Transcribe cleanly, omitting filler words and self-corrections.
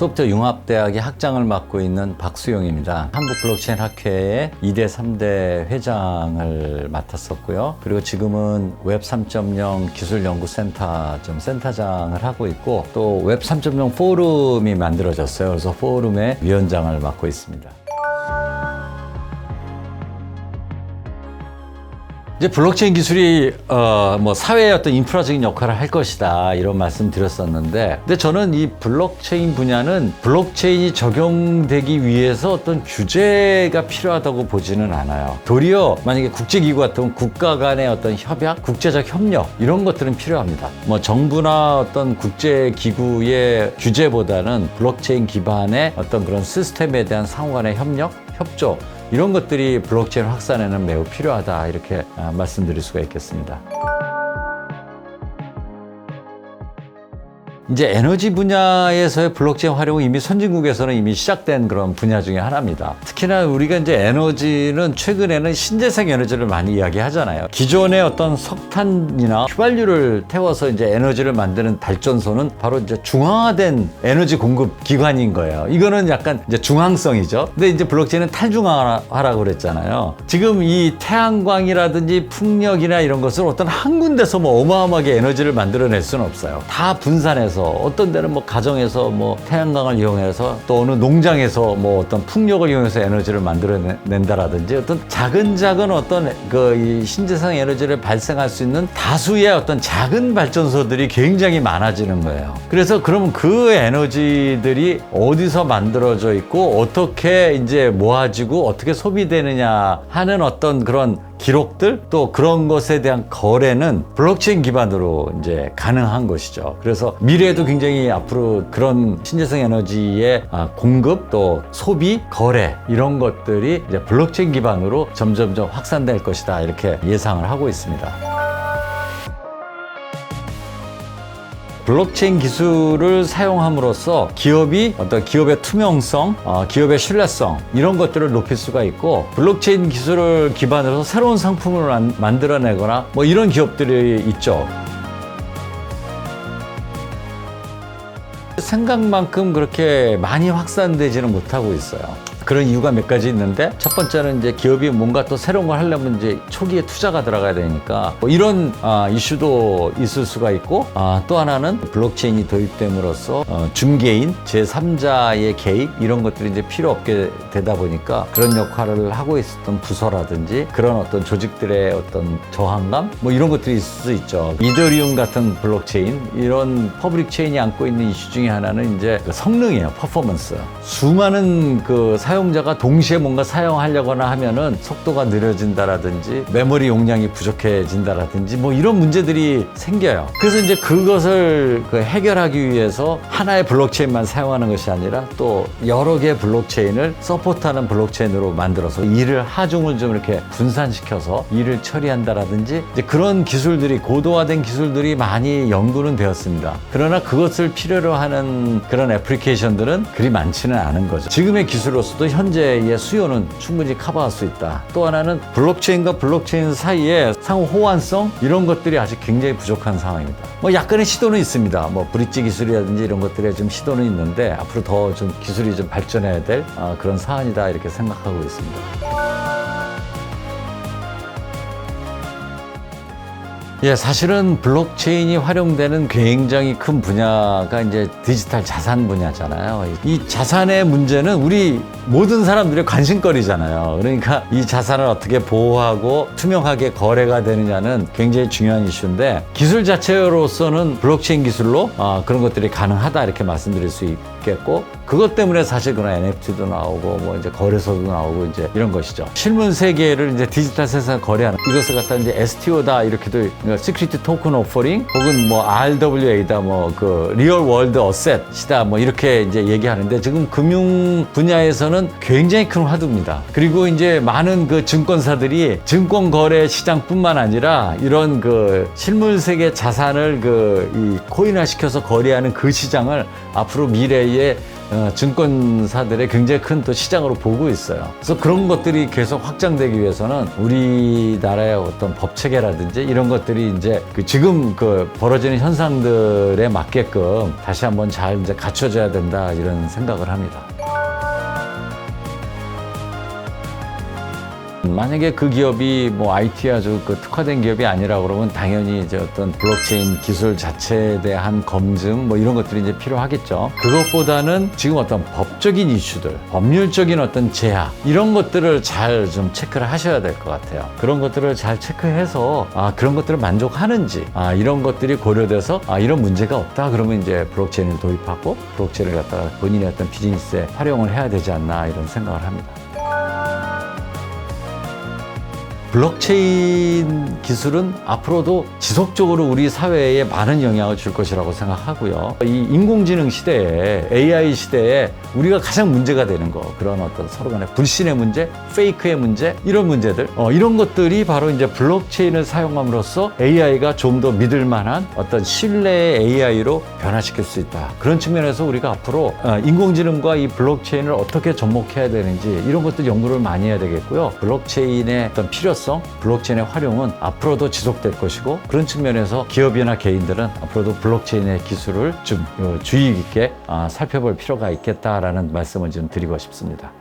소프트웨어 융합대학의 학장을 맡고 있는 박수용입니다. 한국블록체인 학회의 2대 3대 회장을 맡았었고요. 그리고 지금은 웹 3.0 기술연구센터 센터장을 하고 있고, 또 웹 3.0 포럼이 만들어졌어요. 그래서 포럼의 위원장을 맡고 있습니다. 이제 블록체인 기술이 뭐 사회의 어떤 인프라적인 역할을 할 것이다, 이런 말씀 드렸었는데, 근데 저는 이 블록체인 분야는 블록체인이 적용되기 위해서 어떤 규제가 필요하다고 보지는 않아요. 도리어 만약에 국제기구 같은 국가 간의 어떤 협약, 국제적 협력, 이런 것들은 필요합니다. 뭐 정부나 어떤 국제기구의 규제보다는 블록체인 기반의 어떤 그런 시스템에 대한 상호 간의 협력, 협조, 이런 것들이 블록체인 확산에는 매우 필요하다, 이렇게 말씀드릴 수가 있겠습니다. 이제 에너지 분야에서의 블록체인 활용은 이미 선진국에서는 이미 시작된 그런 분야 중에 하나입니다. 특히나 우리가 이제 에너지는 최근에는 신재생 에너지를 많이 이야기하잖아요. 기존의 어떤 석탄이나 휘발유를 태워서 이제 에너지를 만드는 발전소는 바로 이제 중앙화된 에너지 공급 기관인 거예요. 이거는 약간 이제 중앙성이죠. 근데 이제 블록체인은 탈중앙화라고 그랬잖아요. 지금 이 태양광이라든지 풍력이나 이런 것을 어떤 한 군데서 뭐 어마어마하게 에너지를 만들어낼 수는 없어요. 다 분산해서, 어떤 데는 뭐 가정에서 뭐 태양광을 이용해서, 또 어느 농장에서 뭐 어떤 풍력을 이용해서 에너지를 만들어낸다라든지, 어떤 작은 어떤 이 신재생 에너지를 발생할 수 있는 다수의 어떤 작은 발전소들이 굉장히 많아지는 거예요. 그래서 그러면 그 에너지들이 어디서 만들어져 있고 어떻게 이제 모아지고 어떻게 소비되느냐 하는 어떤 그런 기록들, 또 그런 것에 대한 거래는 블록체인 기반으로 이제 가능한 것이죠. 그래서 미래에도 굉장히 앞으로 그런 신재생 에너지의 공급, 또 소비, 거래, 이런 것들이 이제 블록체인 기반으로 점점점 확산될 것이다, 이렇게 예상을 하고 있습니다. 블록체인 기술을 사용함으로써 기업이 어떤 기업의 투명성, 기업의 신뢰성, 이런 것들을 높일 수가 있고, 블록체인 기술을 기반으로 해서 새로운 상품을 만들어내거나 뭐 이런 기업들이 있죠. 생각만큼 그렇게 많이 확산되지는 못하고 있어요. 그런 이유가 몇 가지 있는데, 첫 번째는 이제 기업이 뭔가 또 새로운 걸 하려면 이제 초기에 투자가 들어가야 되니까 뭐 이런 이슈도 있을 수가 있고, 또 하나는 블록체인이 도입됨으로써 중개인, 제3자의 개입, 이런 것들이 이제 필요 없게 되다 보니까 그런 역할을 하고 있었던 부서라든지 그런 어떤 조직들의 어떤 저항감, 뭐 이런 것들이 있을 수 있죠. 이더리움 같은 블록체인, 이런 퍼블릭 체인이 안고 있는 이슈 중에 하나는 이제 그 성능이에요. 퍼포먼스. 수많은 그 사용자가 동시에 뭔가 사용하려거나 하면은 속도가 느려진다라든지 메모리 용량이 부족해진다라든지 뭐 이런 문제들이 생겨요. 그래서 이제 그것을 해결하기 위해서 하나의 블록체인만 사용하는 것이 아니라 또 여러 개의 블록체인을 서포트하는 블록체인으로 만들어서 일을 하중을 좀 이렇게 분산시켜서 일을 처리한다라든지, 이제 그런 기술들이, 고도화된 기술들이 많이 연구는 되었습니다. 그러나 그것을 필요로 하는 그런 애플리케이션들은 그리 많지는 않은 거죠. 지금의 기술로서도 현재의 수요는 충분히 커버할 수 있다. 또 하나는 블록체인과 블록체인 사이에 상호 호환성, 이런 것들이 아직 굉장히 부족한 상황입니다. 뭐 약간의 시도는 있습니다. 뭐 브릿지 기술이라든지 이런 것들에 좀 시도는 있는데, 앞으로 더 좀 기술이 좀 발전해야 될 그런 사안이다, 이렇게 생각하고 있습니다. 예, 사실은 블록체인이 활용되는 굉장히 큰 분야가 이제 디지털 자산 분야잖아요. 이 자산의 문제는 우리 모든 사람들의 관심거리잖아요. 그러니까 이 자산을 어떻게 보호하고 투명하게 거래가 되느냐는 굉장히 중요한 이슈인데, 기술 자체로서는 블록체인 기술로 그런 것들이 가능하다, 이렇게 말씀드릴 수 있겠고, 그것 때문에 사실 그런 NFT도 나오고 뭐 이제 거래소도 나오고 이제 이런 것이죠. 실물 세계를 이제 디지털 세상에 거래하는, 이것을 갖다 이제 STO다, 이렇게도 시크릿 토큰 오퍼링, 혹은 뭐 RWA다, 뭐 그 리얼 월드 어셋이다, 뭐 이렇게 이제 얘기하는데, 지금 금융 분야에서는 굉장히 큰 화두입니다. 그리고 이제 많은 그 증권사들이 증권 거래 시장뿐만 아니라 이런 그 실물 세계 자산을 이 코인화 시켜서 거래하는 그 시장을 앞으로 미래에 증권사들의 굉장히 큰 또 시장으로 보고 있어요. 그래서 그런 것들이 계속 확장되기 위해서는 우리나라의 어떤 법 체계라든지 이런 것들이 이제 지금 벌어지는 현상들에 맞게끔 다시 한번 잘 이제 갖춰져야 된다 이런 생각을 합니다. 만약에 그 기업이 뭐 IT에 아주 특화된 기업이 아니라 그러면 당연히 이제 어떤 블록체인 기술 자체에 대한 검증 뭐 이런 것들이 이제 필요하겠죠. 그것보다는 지금 어떤 법적인 이슈들, 법률적인 어떤 제약 이런 것들을 잘 좀 체크를 하셔야 될 것 같아요. 그런 것들을 잘 체크해서 그런 것들을 만족하는지 이런 것들이 고려돼서 이런 문제가 없다 그러면 이제 블록체인을 도입하고 블록체인을 갖다가 본인의 어떤 비즈니스에 활용을 해야 되지 않나 이런 생각을 합니다. 블록체인 기술은 앞으로도 지속적으로 우리 사회에 많은 영향을 줄 것이라고 생각하고요. 이 인공지능 시대에 AI 시대에 우리가 가장 문제가 되는 거 그런 어떤 서로 간의 불신의 문제, 페이크의 문제 이런 문제들 이런 것들이 바로 이제 블록체인을 사용함으로써 AI가 좀 더 믿을 만한 어떤 신뢰의 AI로 변화시킬 수 있다. 그런 측면에서 우리가 앞으로 인공지능과 이 블록체인을 어떻게 접목해야 되는지 이런 것들 연구를 많이 해야 되겠고요. 블록체인의 어떤 필요성 블록체인의 활용은 앞으로도 지속될 것이고 그런 측면에서 기업이나 개인들은 앞으로도 블록체인의 기술을 좀 주의 깊게 살펴볼 필요가 있겠다라는 말씀을 좀 드리고 싶습니다.